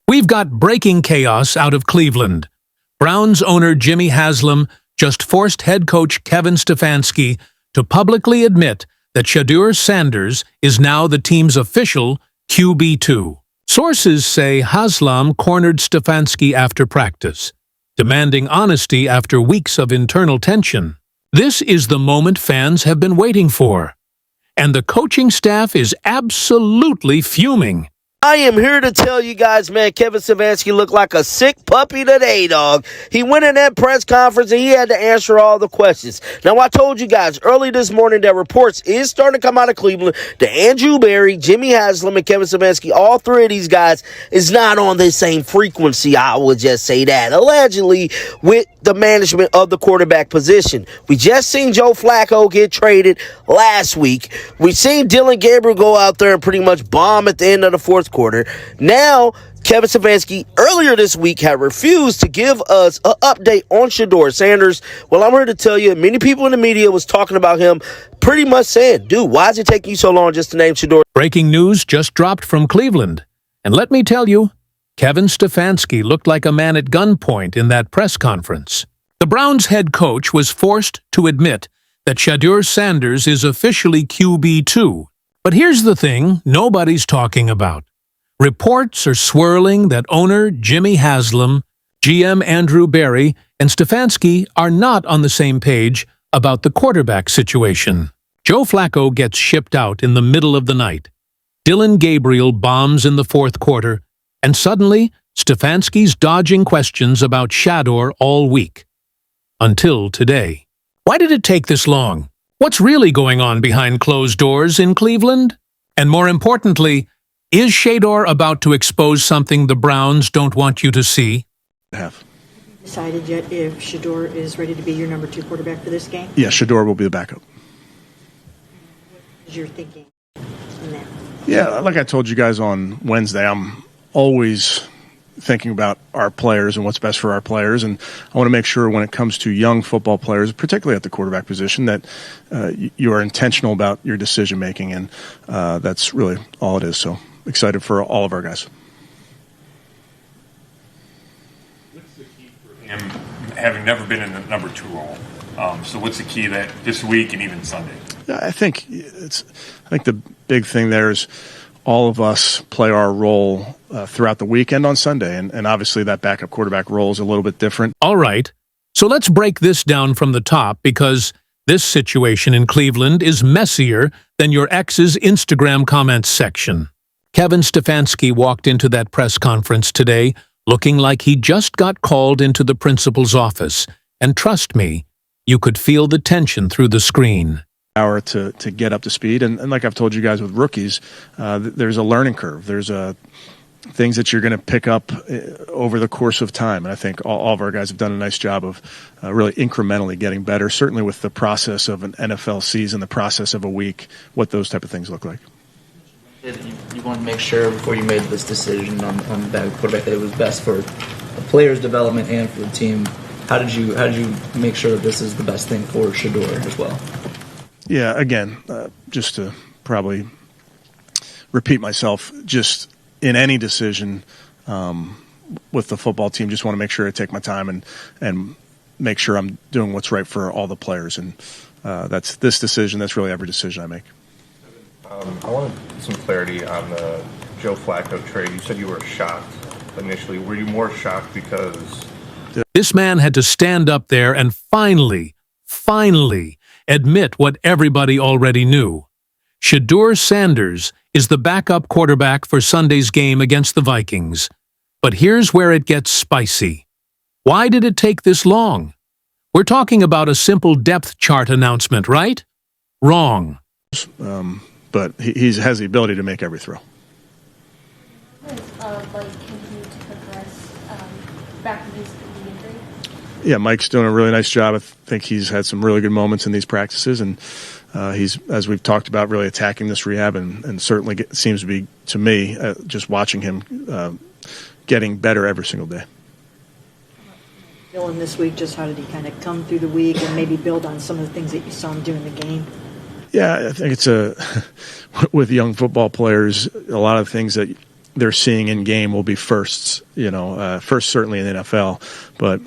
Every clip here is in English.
We've got breaking chaos out of Cleveland. Browns owner Jimmy Haslam just forced head coach Kevin Stefanski to publicly admit that Shedeur Sanders is now the team's official QB2. Sources say Haslam cornered Stefanski after practice, demanding honesty after weeks of internal tension. This is the moment fans have been waiting for, and the coaching staff is absolutely fuming. I am here to tell you guys, man, Kevin Stefanski looked like a sick puppy today, dog. He went in that press conference and he had to answer all the questions. Now, I told you guys early this morning that reports is starting to come out of Cleveland that Andrew Berry, Jimmy Haslam, and Kevin Stefanski, all three of these guys, is not on the same frequency, I would just say that, allegedly with the management of the quarterback position. We just seen Joe Flacco get traded last week. We seen Dylan Gabriel go out there and pretty much bomb at the end of the fourth quarter. Now, Kevin Stefanski earlier this week had refused to give us an update on Shedeur Sanders. Well, I'm here to tell you, many people in the media was talking about him, pretty much saying, dude, why is it taking you so long just to name Shedeur? Breaking news just dropped from Cleveland. And let me tell you, Kevin Stefanski looked like a man at gunpoint in that press conference. The Browns head coach was forced to admit that Shedeur Sanders is officially QB2. But here's the thing nobody's talking about. Reports are swirling that owner Jimmy Haslam, GM Andrew Berry, and Stefanski are not on the same page about the quarterback situation. Joe Flacco gets shipped out in the middle of the night. Dylan Gabriel bombs in the fourth quarter, and suddenly Stefanski's dodging questions about Shedeur all week. Until today. Why did it take this long? What's really going on behind closed doors in Cleveland? And more importantly, is Shedeur about to expose something the Browns don't want you to see? Have you decided yet if Shedeur is ready to be your number 2 quarterback for this game? Yeah, Shedeur will be the backup. What is your thinking in that? Yeah, like I told you guys on Wednesday, I'm always thinking about our players and what's best for our players, and I want to make sure when it comes to young football players, particularly at the quarterback position, that you are intentional about your decision making, and that's really all it is. So excited for all of our guys. What's the key for him having never been in the number 2 role? So what's the key that this week and even Sunday? Yeah, I think the big thing there is all of us play our role throughout the weekend on Sunday, and obviously that backup quarterback role is a little bit different. All right, so let's break this down from the top, because this situation in Cleveland is messier than your ex's Instagram comments section. Kevin Stefanski walked into that press conference today looking like he just got called into the principal's office, and trust me, you could feel the tension through the screen. Hour to get up to speed, and like I've told you guys with rookies, there's a learning curve. There's things that you're going to pick up over the course of time, and I think all of our guys have done a nice job of really incrementally getting better, certainly with the process of an NFL season, the process of a week, what those type of things look like. You want to make sure before you made this decision on that quarterback that it was best for the player's development and for the team. How did you make sure that this is the best thing for Shedeur as well? Yeah, again, just to probably repeat myself, just in any decision with the football team, just want to make sure I take my time and make sure I'm doing what's right for all the players. And that's this decision. That's really every decision I make. I wanted some clarity on the Joe Flacco trade. You said you were shocked initially. Were you more shocked because... This man had to stand up there and finally admit what everybody already knew. Shedeur Sanders is the backup quarterback for Sunday's game against the Vikings. But here's where it gets spicy. Why did it take this long? We're talking about a simple depth chart announcement, right? Wrong. But he has the ability to make every throw. Continue to progress back from his injury? Yeah, Mike's doing a really nice job. I think he's had some really good moments in these practices, and he's, as we've talked about, really attacking this rehab, and certainly seems to be, to me, just watching him getting better every single day. Dylan, this week, just how did he kind of come through the week and maybe build on some of the things that you saw him do in the game? Yeah, I think it's with young football players, a lot of things that they're seeing in game will be firsts. First certainly in the NFL, but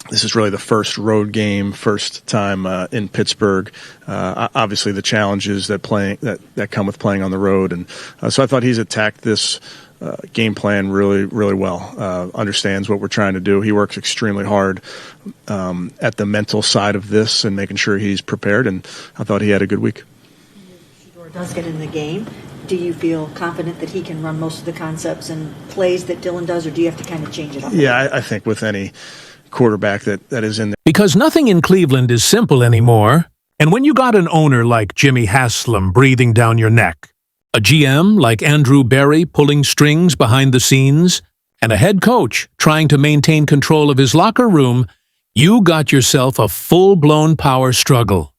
this is really the first road game, first time in Pittsburgh. Obviously, the challenges that come with playing on the road, and so I thought he's attacked this game plan really, really well. Understands what we're trying to do. He works extremely hard at the mental side of this and making sure he's prepared. And I thought he had a good week. Shedeur does get in the game. Do you feel confident that he can run most of the concepts and plays that Dylan does, or do you have to kind of change it up? Yeah, I think with any quarterback that is in there. Because nothing in Cleveland is simple anymore, and when you got an owner like Jimmy Haslam breathing down your neck, a GM like Andrew Berry pulling strings behind the scenes, and a head coach trying to maintain control of his locker room, you got yourself a full-blown power struggle.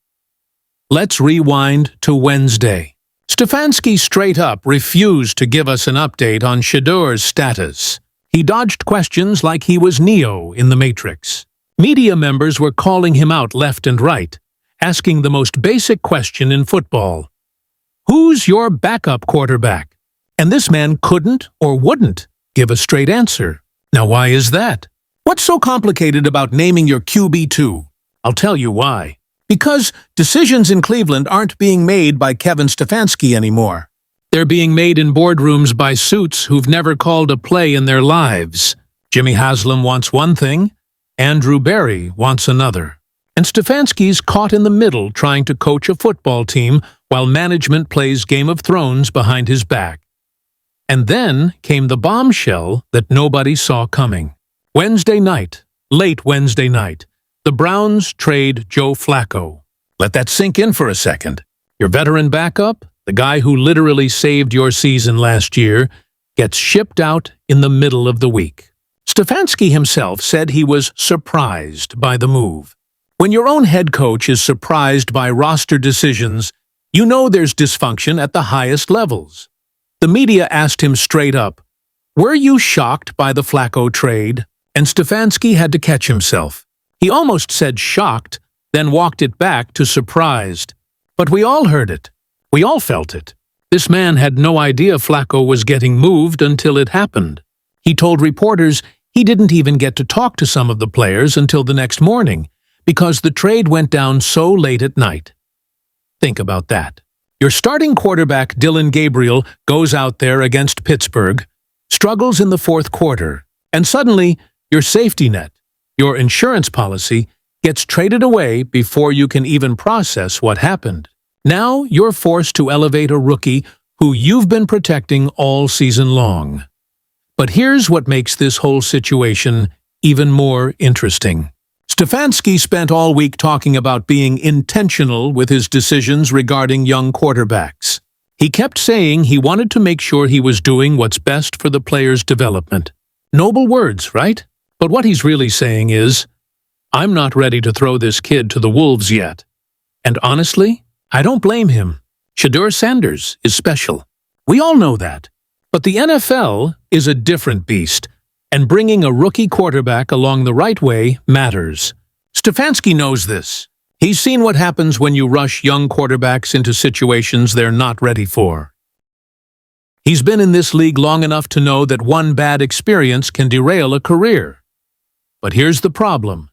Let's rewind to Wednesday. Stefanski straight up refused to give us an update on Shedeur's status. He dodged questions like he was Neo in the Matrix. Media members were calling him out left and right, asking the most basic question in football. Who's your backup quarterback? And this man couldn't or wouldn't give a straight answer. Now why is that? What's so complicated about naming your QB2? I'll tell you why. Because decisions in Cleveland aren't being made by Kevin Stefanski anymore. They're being made in boardrooms by suits who've never called a play in their lives. Jimmy Haslam wants one thing, Andrew Berry wants another. And Stefanski's caught in the middle trying to coach a football team while management plays Game of Thrones behind his back. And then came the bombshell that nobody saw coming. Late Wednesday night, the Browns trade Joe Flacco. Let that sink in for a second. Your veteran backup, the guy who literally saved your season last year, gets shipped out in the middle of the week. Stefanski himself said he was surprised by the move. When your own head coach is surprised by roster decisions, you know there's dysfunction at the highest levels. The media asked him straight up, "Were you shocked by the Flacco trade?" And Stefanski had to catch himself. He almost said shocked, then walked it back to surprised. But we all heard it. We all felt it. This man had no idea Flacco was getting moved until it happened. He told reporters he didn't even get to talk to some of the players until the next morning, because the trade went down so late at night. Think about that. Your starting quarterback, Dylan Gabriel, goes out there against Pittsburgh, struggles in the fourth quarter, and suddenly your safety net, your insurance policy, gets traded away before you can even process what happened. Now you're forced to elevate a rookie who you've been protecting all season long. But here's what makes this whole situation even more interesting. Stefanski spent all week talking about being intentional with his decisions regarding young quarterbacks. He kept saying he wanted to make sure he was doing what's best for the player's development. Noble words, right? But what he's really saying is, I'm not ready to throw this kid to the wolves yet. And honestly, I don't blame him. Shedeur Sanders is special. We all know that. But the NFL is a different beast, and bringing a rookie quarterback along the right way matters. Stefanski knows this. He's seen what happens when you rush young quarterbacks into situations they're not ready for. He's been in this league long enough to know that one bad experience can derail a career. But here's the problem.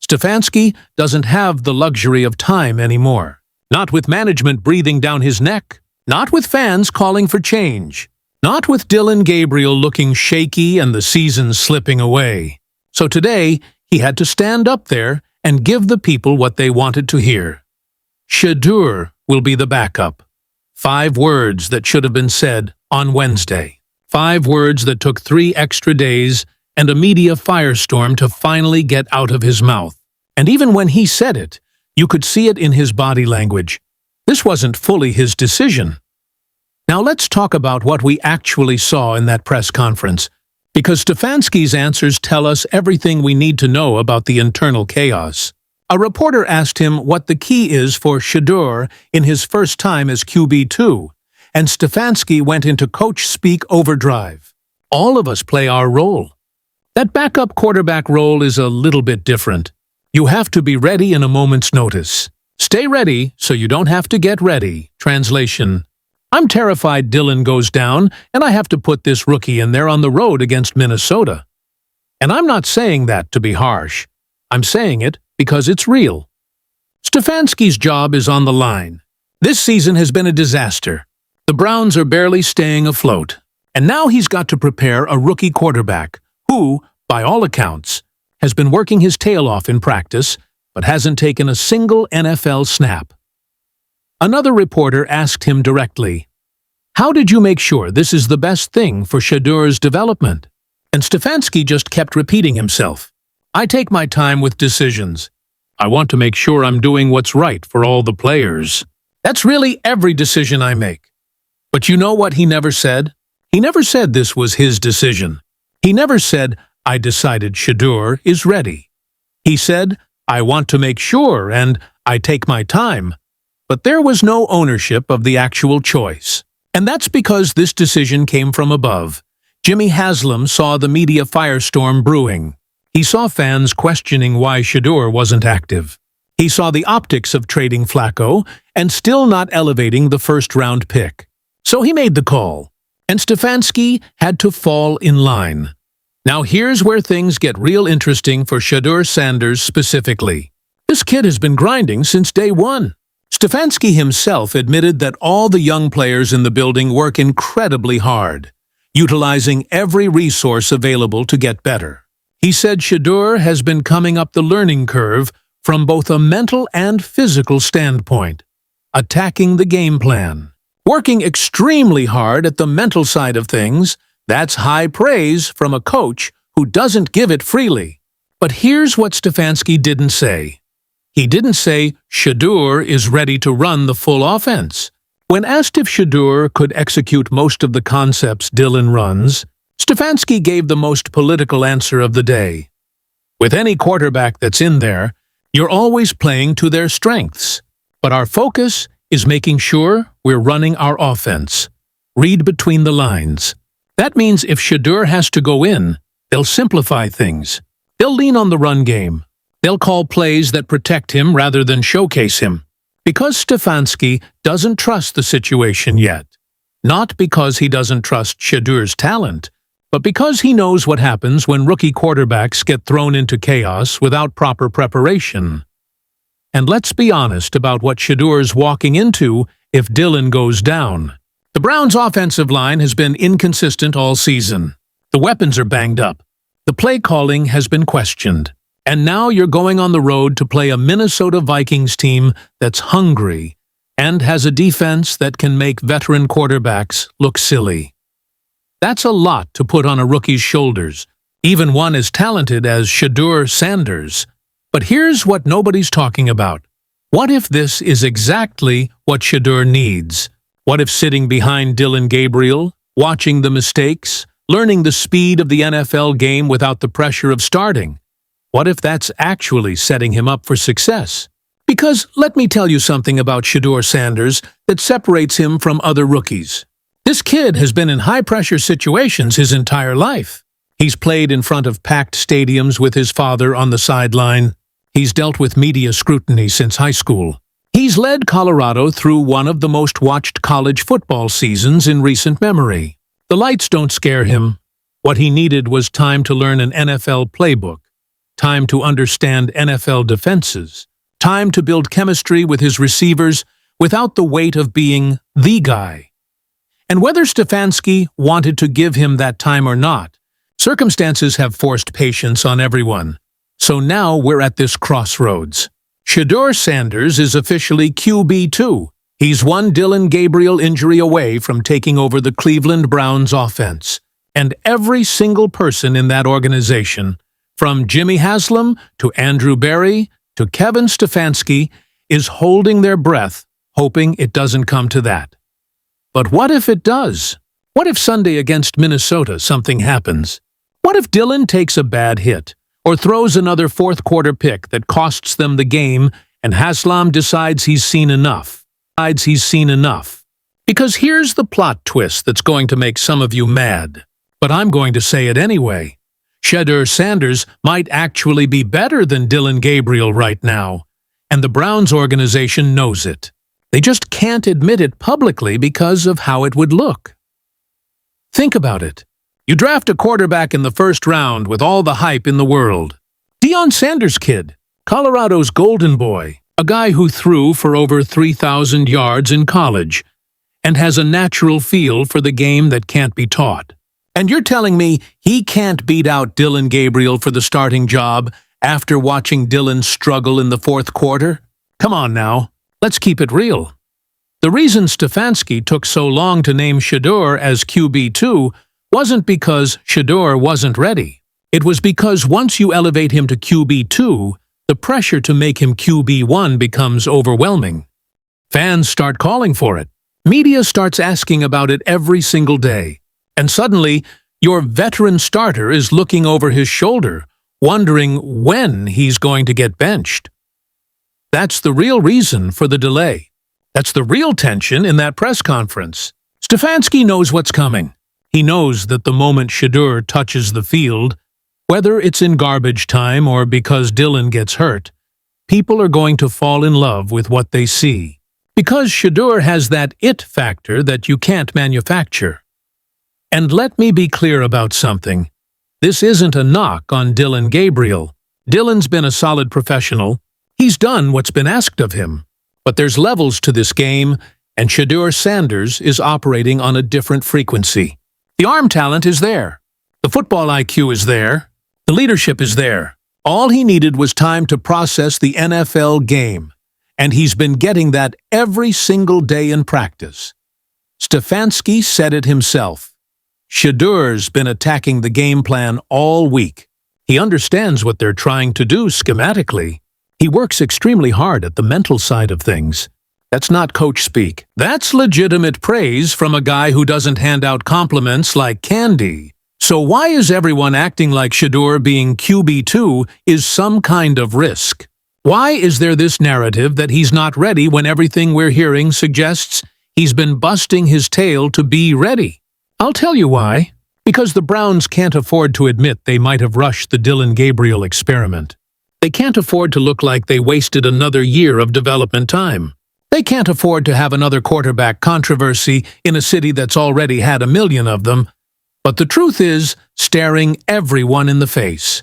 Stefanski doesn't have the luxury of time anymore. Not with management breathing down his neck. Not with fans calling for change. Not with Dylan Gabriel looking shaky and the season slipping away. So today, he had to stand up there and give the people what they wanted to hear. Shedeur will be the backup. 5 words that should have been said on Wednesday. 5 words that took 3 extra days and a media firestorm to finally get out of his mouth. And even when he said it, you could see it in his body language. This wasn't fully his decision. Now let's talk about what we actually saw in that press conference, because Stefanski's answers tell us everything we need to know about the internal chaos. A reporter asked him what the key is for Shedeur in his first time as QB2, and Stefanski went into coach speak overdrive. All of us play our role. That backup quarterback role is a little bit different. You have to be ready in a moment's notice. Stay ready so you don't have to get ready. Translation: I'm terrified Dillon goes down, and I have to put this rookie in there on the road against Minnesota. And I'm not saying that to be harsh. I'm saying it because it's real. Stefanski's job is on the line. This season has been a disaster. The Browns are barely staying afloat. And now he's got to prepare a rookie quarterback who, by all accounts, has been working his tail off in practice, but hasn't taken a single NFL snap. Another reporter asked him directly, "How did you make sure this is the best thing for Shedeur's development?" And Stefanski just kept repeating himself, "I take my time with decisions. I want to make sure I'm doing what's right for all the players. That's really every decision I make." But you know what he never said? He never said this was his decision. He never said, "I decided Shedeur is ready." He said, "I want to make sure and I take my time." But there was no ownership of the actual choice. And that's because this decision came from above. Jimmy Haslam saw the media firestorm brewing. He saw fans questioning why Shedeur wasn't active. He saw the optics of trading Flacco and still not elevating the first-round pick. So he made the call, and Stefanski had to fall in line. Now here's where things get real interesting for Shedeur Sanders specifically. This kid has been grinding since day one. Stefanski himself admitted that all the young players in the building work incredibly hard, utilizing every resource available to get better. He said Shedeur has been coming up the learning curve from both a mental and physical standpoint, attacking the game plan. Working extremely hard at the mental side of things, that's high praise from a coach who doesn't give it freely. But here's what Stefanski didn't say. He didn't say Shedeur is ready to run the full offense. When asked if Shedeur could execute most of the concepts Dillon runs, Stefanski gave the most political answer of the day. With any quarterback that's in there, you're always playing to their strengths. But our focus is making sure we're running our offense. Read between the lines. That means if Shedeur has to go in, they'll simplify things. They'll lean on the run game. They'll call plays that protect him rather than showcase him. Because Stefanski doesn't trust the situation yet. Not because he doesn't trust Shedeur's talent, but because he knows what happens when rookie quarterbacks get thrown into chaos without proper preparation. And let's be honest about what Shedeur's walking into if Dillon goes down. The Browns' offensive line has been inconsistent all season. The weapons are banged up. The play calling has been questioned. And now you're going on the road to play a Minnesota Vikings team that's hungry and has a defense that can make veteran quarterbacks look silly. That's a lot to put on a rookie's shoulders, even one as talented as Shedeur Sanders. But here's what nobody's talking about. What if this is exactly what Shedeur needs? What if sitting behind Dillon Gabriel, watching the mistakes, learning the speed of the NFL game without the pressure of starting? What if that's actually setting him up for success? Because let me tell you something about Shedeur Sanders that separates him from other rookies. This kid has been in high-pressure situations his entire life. He's played in front of packed stadiums with his father on the sideline. He's dealt with media scrutiny since high school. He's led Colorado through one of the most watched college football seasons in recent memory. The lights don't scare him. What he needed was time to learn an NFL playbook, time to understand NFL defenses, time to build chemistry with his receivers without the weight of being the guy. And whether Stefanski wanted to give him that time or not, circumstances have forced patience on everyone. So now we're at this crossroads. Shedeur Sanders is officially QB2. He's one Dillon Gabriel injury away from taking over the Cleveland Browns offense. And every single person in that organization, from Jimmy Haslam to Andrew Berry to Kevin Stefanski, is holding their breath, hoping it doesn't come to that. But what if it does? What if Sunday against Minnesota something happens? What if Dillon takes a bad hit or throws another fourth-quarter pick that costs them the game and Haslam decides he's seen enough? Because here's the plot twist that's going to make some of you mad. But I'm going to say it anyway. Shedeur Sanders might actually be better than Dillon Gabriel right now, and the Browns organization knows it. They just can't admit it publicly because of how it would look. Think about it. You draft a quarterback in the first round with all the hype in the world. Shedeur Sanders kid, Colorado's golden boy, a guy who threw for over 3,000 yards in college and has a natural feel for the game that can't be taught. And you're telling me he can't beat out Dillon Gabriel for the starting job after watching Dillon struggle in the fourth quarter? Come on now, let's keep it real. The reason Stefanski took so long to name Shedeur as QB2 wasn't because Shedeur wasn't ready. It was because once you elevate him to QB2, the pressure to make him QB1 becomes overwhelming. Fans start calling for it. Media starts asking about it every single day. And suddenly, your veteran starter is looking over his shoulder, wondering when he's going to get benched. That's the real reason for the delay. That's the real tension in that press conference. Stefanski knows what's coming. He knows that the moment Shedeur touches the field, whether it's in garbage time or because Dillon gets hurt, people are going to fall in love with what they see. Because Shedeur has that it factor that you can't manufacture. And let me be clear about something. This isn't a knock on Dillon Gabriel. Dillon's been a solid professional. He's done what's been asked of him. But there's levels to this game, and Shedeur Sanders is operating on a different frequency. The arm talent is there. The football IQ is there. The leadership is there. All he needed was time to process the NFL game, and he's been getting that every single day in practice. Stefanski said it himself. Shedeur's been attacking the game plan all week. He understands what they're trying to do schematically. He works extremely hard at the mental side of things. That's not coach speak. That's legitimate praise from a guy who doesn't hand out compliments like candy. So why is everyone acting like Shedeur being QB2 is some kind of risk? Why is there this narrative that he's not ready when everything we're hearing suggests he's been busting his tail to be ready? I'll tell you why. Because the Browns can't afford to admit they might have rushed the Dillon Gabriel experiment. They can't afford to look like they wasted another year of development time. They can't afford to have another quarterback controversy in a city that's already had 1 million of them. But the truth is staring everyone in the face.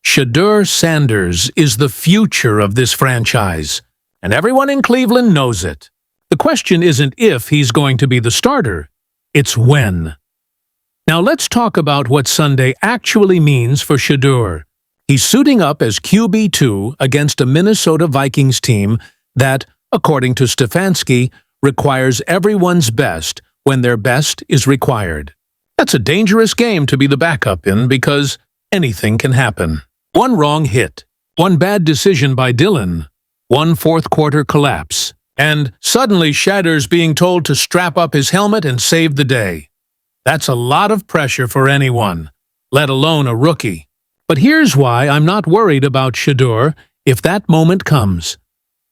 Shedeur Sanders is the future of this franchise, and everyone in Cleveland knows it. The question isn't if he's going to be the starter, it's when. Now let's talk about what Sunday actually means for Shedeur. He's suiting up as QB2 against a Minnesota Vikings team that, according to Stefanski, requires everyone's best when their best is required. That's a dangerous game to be the backup in because anything can happen. One wrong hit, one bad decision by Dillon, one fourth-quarter collapse, and suddenly Shedeur's being told to strap up his helmet and save the day. That's a lot of pressure for anyone, let alone a rookie. But here's why I'm not worried about Shedeur if that moment comes.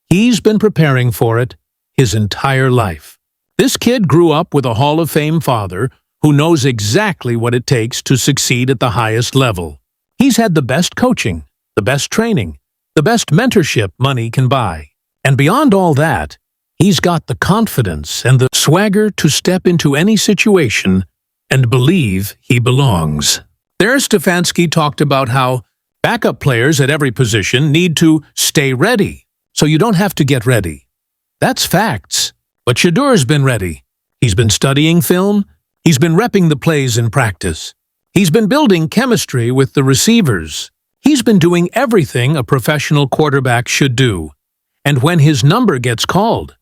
He's been preparing for it his entire life. This kid grew up with a Hall of Fame father who knows exactly what it takes to succeed at the highest level. He's had the best coaching, the best training, the best mentorship money can buy. And beyond all that, he's got the confidence and the swagger to step into any situation and believe he belongs. There, Stefanski talked about how backup players at every position need to stay ready, so you don't have to get ready. That's facts. But Shedeur's been ready. He's been studying film. He's been repping the plays in practice. He's been building chemistry with the receivers. He's been doing everything a professional quarterback should do. And when his number gets called,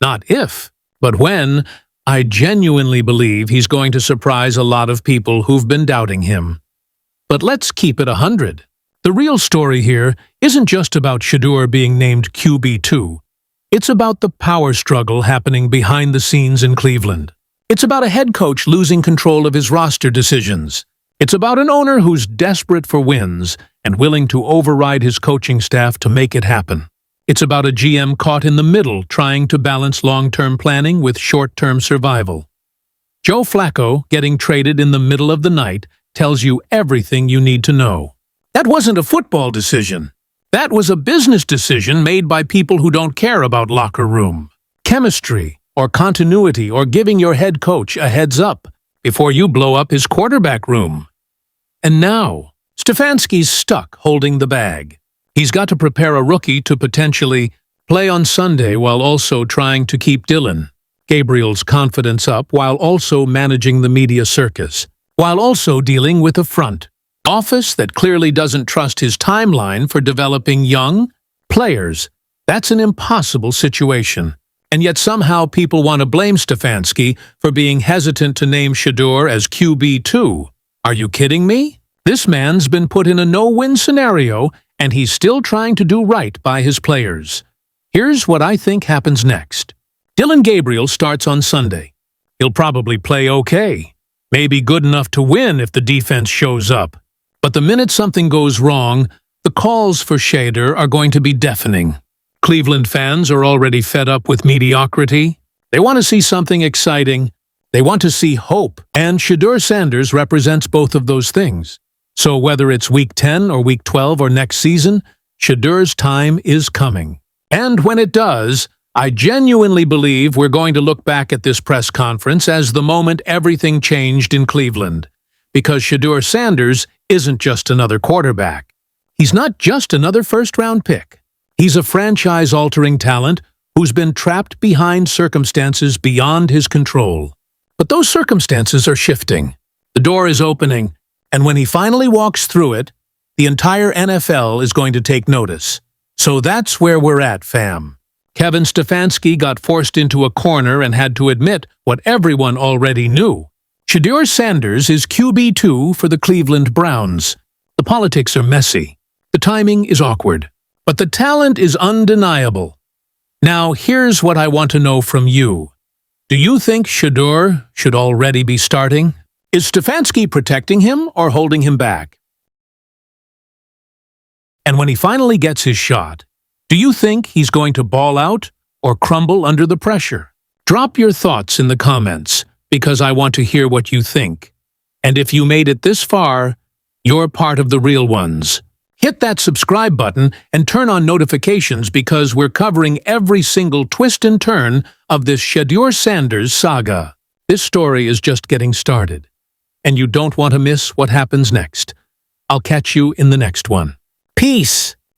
not if, but when, I genuinely believe he's going to surprise a lot of people who've been doubting him. But let's keep it 100. The real story here isn't just about Shedeur being named QB2. It's about the power struggle happening behind the scenes in Cleveland. It's about a head coach losing control of his roster decisions. It's about an owner who's desperate for wins and willing to override his coaching staff to make it happen. It's about a GM caught in the middle trying to balance long-term planning with short-term survival. Joe Flacco getting traded in the middle of the night tells you everything you need to know. That wasn't a football decision. That was a business decision made by people who don't care about locker room. chemistry, or continuity, or giving your head coach a heads up before you blow up his quarterback room. And now, Stefanski's stuck holding the bag. He's got to prepare a rookie to potentially play on Sunday while also trying to keep Dylan Gabriel's confidence up while also managing the media circus, while also dealing with a front office that clearly doesn't trust his timeline for developing young players. That's an impossible situation. And yet somehow people want to blame Stefanski for being hesitant to name Shedeur as QB2. Are you kidding me? This man's been put in a no-win scenario, and he's still trying to do right by his players. Here's what I think happens next. Dylan Gabriel starts on Sunday. He'll probably play okay. Maybe good enough to win if the defense shows up. But the minute something goes wrong, the calls for Shedeur are going to be deafening. Cleveland fans are already fed up with mediocrity. They want to see something exciting. They want to see hope. And Shedeur Sanders represents both of those things. So whether it's Week 10 or Week 12 or next season, Shedeur's time is coming. And when it does, I genuinely believe we're going to look back at this press conference as the moment everything changed in Cleveland. Because Shedeur Sanders isn't just another quarterback. He's not just another first-round pick. He's a franchise-altering talent who's been trapped behind circumstances beyond his control. But those circumstances are shifting. The door is opening, and when he finally walks through it, the entire NFL is going to take notice. So that's where we're at, fam. Kevin Stefanski got forced into a corner and had to admit what everyone already knew. Shedeur Sanders is QB2 for the Cleveland Browns. The politics are messy. The timing is awkward. But the talent is undeniable. Now, here's what I want to know from you. Do you think Shedeur should already be starting? Is Stefanski protecting him or holding him back? And when he finally gets his shot, do you think he's going to ball out or crumble under the pressure? Drop your thoughts in the comments, because I want to hear what you think. And if you made it this far, you're part of the real ones. Hit that subscribe button and turn on notifications because we're covering every single twist and turn of this Shedeur Sanders saga. This story is just getting started, and you don't want to miss what happens next. I'll catch you in the next one. Peace!